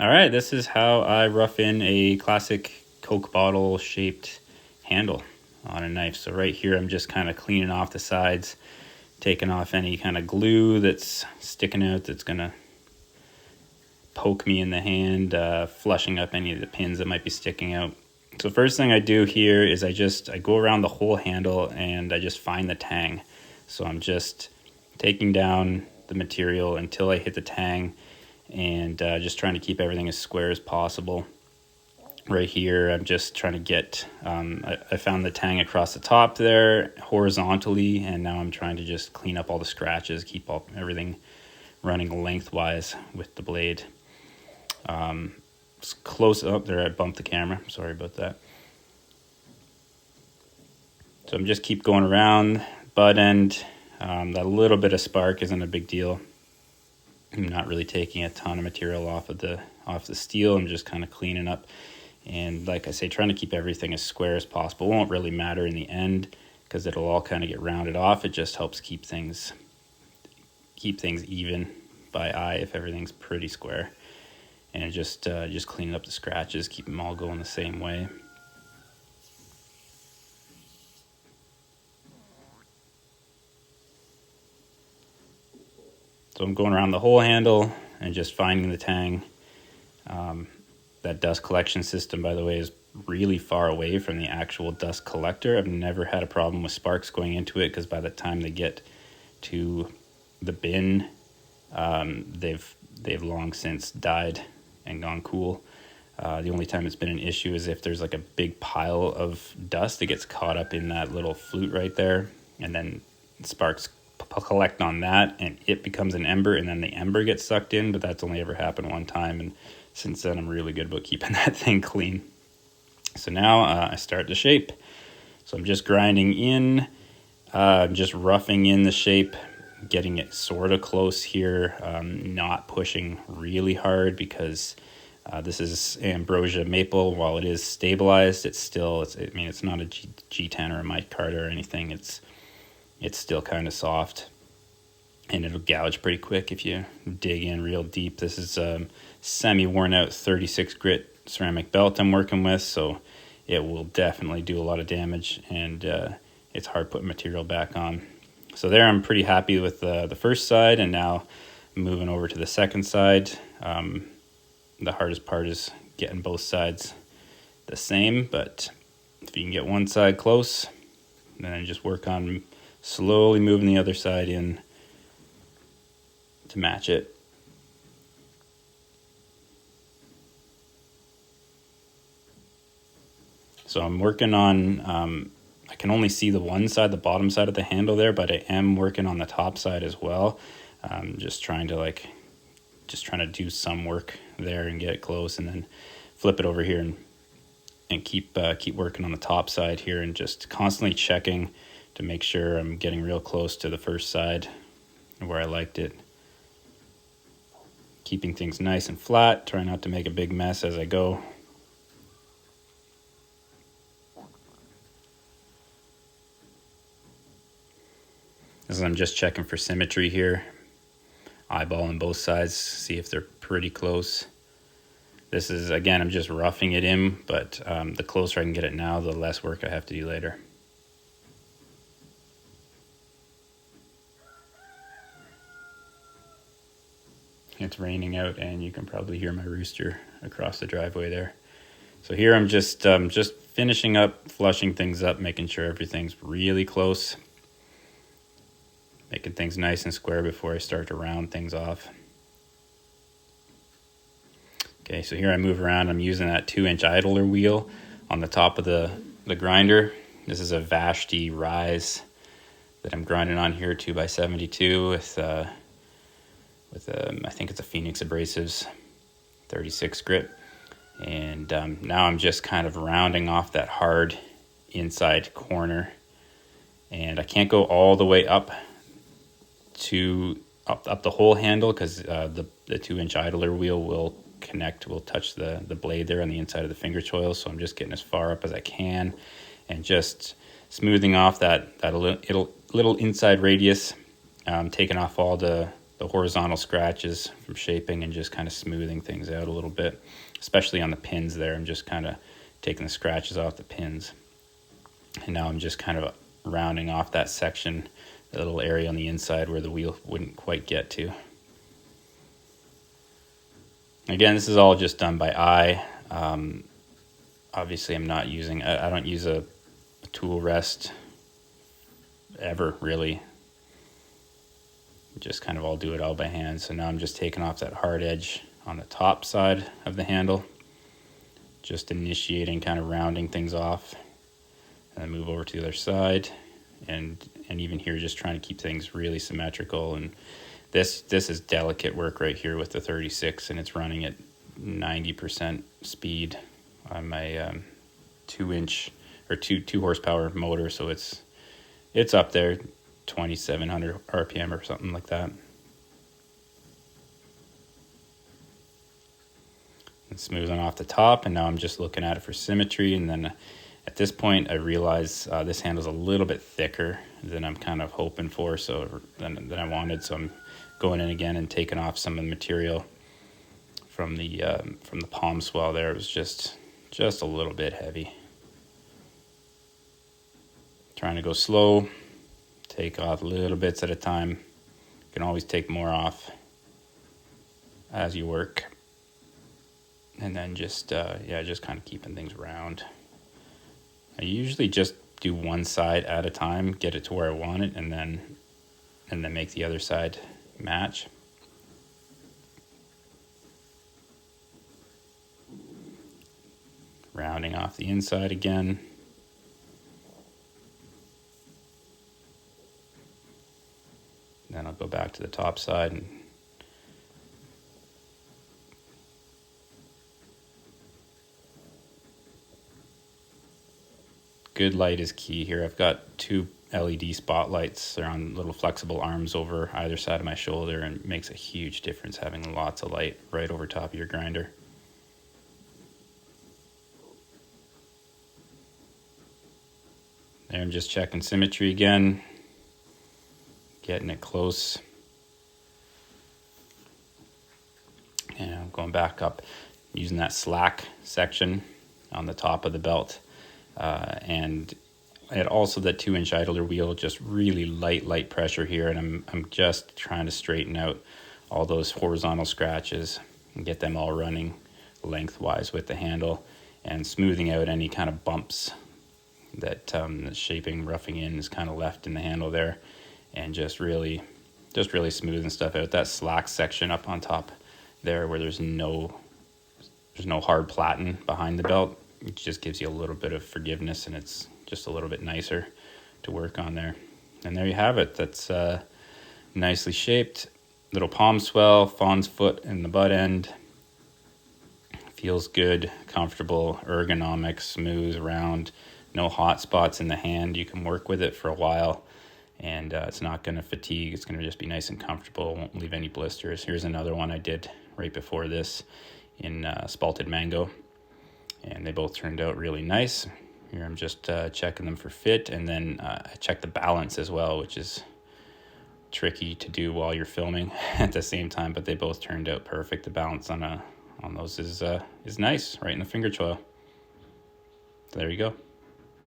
All right, this is how I rough in a classic Coke bottle shaped handle on a knife. So right here, I'm just kind of cleaning off the sides, taking off any kind of glue that's sticking out that's gonna poke me in the hand, flushing up any of the pins that might be sticking out. So first thing I do here is I go around the whole handle and I just find the tang. So I'm just taking down the material until I hit the tang, and just trying to keep everything as square as possible. Right here, I'm just trying to get, I found the tang across the top there horizontally, and now I'm trying to just clean up all the scratches, keep everything running lengthwise with the blade. It's close up there, I bumped the camera, sorry about that. So I'm just keep going around butt end. That little bit of spark isn't a big deal. I'm not really taking a ton of material off the steel. I'm just kind of cleaning up, and like I say, trying to keep everything as square as possible. It won't really matter in the end because it'll all kind of get rounded off. It just helps keep things even by eye if everything's pretty square, and just cleaning up the scratches, keep them all going the same way. So I'm going around the whole handle and just finding the tang. That dust collection system, by the way, is really far away from the actual dust collector. I've never had a problem with sparks going into it because by the time they get to the bin, they've long since died and gone cool. The only time it's been an issue is if there's like a big pile of dust that gets caught up in that little flute right there, and then sparks collect on that and it becomes an ember, and then the ember gets sucked in. But that's only ever happened one time, and since then I'm really good about keeping that thing clean. So now I start the shape. So I'm just grinding in, just roughing in the shape, getting it sort of close here, not pushing really hard because this is ambrosia maple. While it is stabilized, it's not a G10 or a micarta or anything. It's still kind of soft, and it'll gouge pretty quick if you dig in real deep. This is semi-worn out 36 grit ceramic belt I'm working with, so it will definitely do a lot of damage, and it's hard putting material back on. So there, I'm pretty happy with the first side, and now moving over to the second side. The hardest part is getting both sides the same, but if you can get one side close, then just work on slowly moving the other side in to match it. So I'm working on, I can only see the one side, the bottom side of the handle there, but I am working on the top side as well. Just trying to do some work there and get it close, and then flip it over here and keep working on the top side here, and just constantly checking to make sure I'm getting real close to the first side where I liked it. Keeping things nice and flat, trying not to make a big mess as I go. As I'm just checking for symmetry here, eyeballing both sides, see if they're pretty close. This is, again, I'm just roughing it in, but the closer I can get it now, the less work I have to do later. It's raining out, and you can probably hear my rooster across the driveway there. So here I'm just finishing up, flushing things up, making sure everything's really close, making things nice and square before I start to round things off. Okay, so here I move around. I'm using that 2-inch idler wheel on the top of the grinder. This is a Vashti Rise that I'm grinding on here, 2x72 with I think it's a Phoenix Abrasives 36 grit. And now I'm just kind of rounding off that hard inside corner. And I can't go all the way up the whole handle because the 2-inch idler wheel will touch the blade there on the inside of the finger choil. So I'm just getting as far up as I can and just smoothing off that little inside radius, taking off all the the horizontal scratches from shaping and just kind of smoothing things out a little bit, especially on the pins there. I'm just kind of taking the scratches off the pins. And now I'm just kind of rounding off that section, the little area on the inside where the wheel wouldn't quite get to. Again, this is all just done by eye. Obviously, I'm not using, I don't use a tool rest ever, really. Just kind of all do it all by hand. So now I'm just taking off that hard edge on the top side of the handle, just initiating, kind of rounding things off, and then move over to the other side, and even here just trying to keep things really symmetrical. And this is delicate work right here with the 36, and it's running at 90% speed on my 2-inch or 2 horsepower motor, so it's up there, 2700 RPM or something like that. And smoothing off the top, and now I'm just looking at it for symmetry. And then at this point I realize this handle's a little bit thicker than I'm kind of hoping for, so than I wanted. So I'm going in again and taking off some of the material from the palm swell there. It was just a little bit heavy. Trying to go slow, take off little bits at a time. You can always take more off as you work. And then just kind of keeping things round. I usually just do one side at a time, get it to where I want it, and then make the other side match. Rounding off the inside again. Then I'll go back to the top side and good light is key here. I've got 2 LED spotlights. They're on little flexible arms over either side of my shoulder, and it makes a huge difference having lots of light right over top of your grinder. There, I'm just checking symmetry again, getting it close. And I'm going back up using that slack section on the top of the belt. And I had also that 2-inch idler wheel, just really light pressure here, and I'm just trying to straighten out all those horizontal scratches and get them all running lengthwise with the handle, and smoothing out any kind of bumps that the shaping, roughing in is kind of left in the handle there, and just really smoothing stuff out. That slack section up on top there, where there's no hard platen behind the belt, it just gives you a little bit of forgiveness, and it's just a little bit nicer to work on there. And there you have it. That's nicely shaped. Little palm swell, fawn's foot in the butt end. Feels good, comfortable, ergonomic, smooth, round. No hot spots in the hand. You can work with it for a while, and it's not going to fatigue. It's going to just be nice and comfortable. Won't leave any blisters. Here's another one I did right before this in Spalted Mango, and they both turned out really nice. Here I'm just checking them for fit, and then I check the balance as well, which is tricky to do while you're filming at the same time, but they both turned out perfect. The balance on those is nice, right in the finger choil. So there you go.